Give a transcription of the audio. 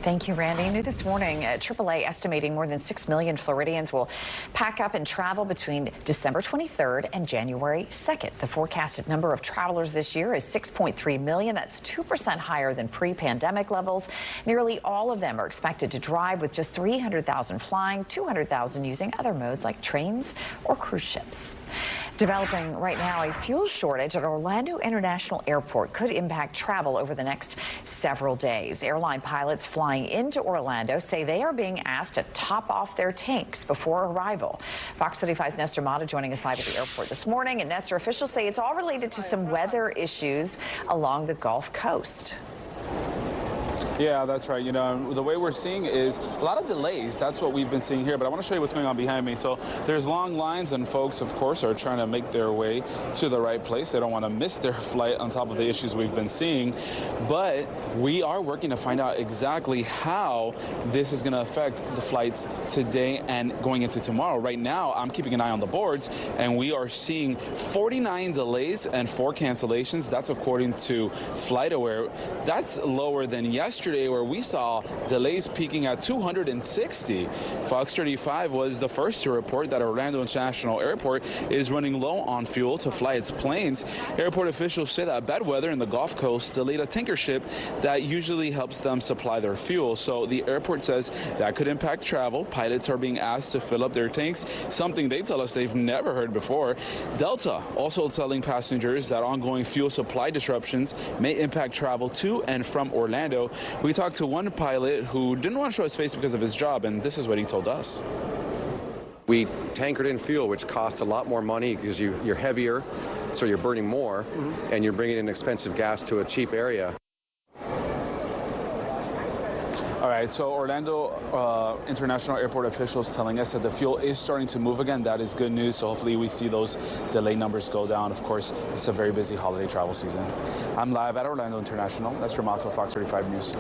Thank you, Randy. New this morning, AAA estimating more than 6 million Floridians will pack up and travel between December 23rd and January 2nd. The forecasted number of travelers this year is 6.3 million. That's 2% higher than pre-pandemic levels. Nearly all of them are expected to drive, with just 300,000 flying, 200,000 using other modes like trains or cruise ships. Developing right now, a fuel shortage at Orlando International Airport could impact travel over the next several days. Airline pilots flying into Orlando say they are being asked to top off their tanks before arrival. Fox 35's Nestor Mata joining us live at the airport this morning. And Nestor, officials say it's all related to some weather issues along the Gulf Coast. Yeah, that's right. You know, the way we're seeing is a lot of delays. That's what we've been seeing here. But I want to show you what's going on behind me. So there's long lines, and folks, of course, are trying to make their way to the right place. They don't want to miss their flight on top of the issues we've been seeing. But we are working to find out exactly how this is going to affect the flights today and going into tomorrow. Right now, I'm keeping an eye on the boards, and we are seeing 49 delays and 4 cancellations. That's according to FlightAware. That's lower than yesterday, where we saw delays peaking at 260. Fox 35 was the first to report that Orlando International Airport is running low on fuel to fly its planes. Airport officials say that bad weather in the Gulf Coast delayed a tanker ship that usually helps them supply their fuel. So the airport says that could impact travel. Pilots are being asked to fill up their tanks, something they tell us they've never heard before. Delta also telling passengers that ongoing fuel supply disruptions may impact travel to and from Orlando. We talked to one pilot who didn't want to show his face because of his job, and this is what he told us. We tankered in fuel, which costs a lot more money because you're heavier, so you're burning more, and you're bringing in expensive gas to a cheap area. All right, so Orlando International Airport officials telling us that the fuel is starting to move again. That is good news. So hopefully we see those delay numbers go down. Of course, it's a very busy holiday travel season. I'm live at Orlando International. That's Ramato, Fox 35 News.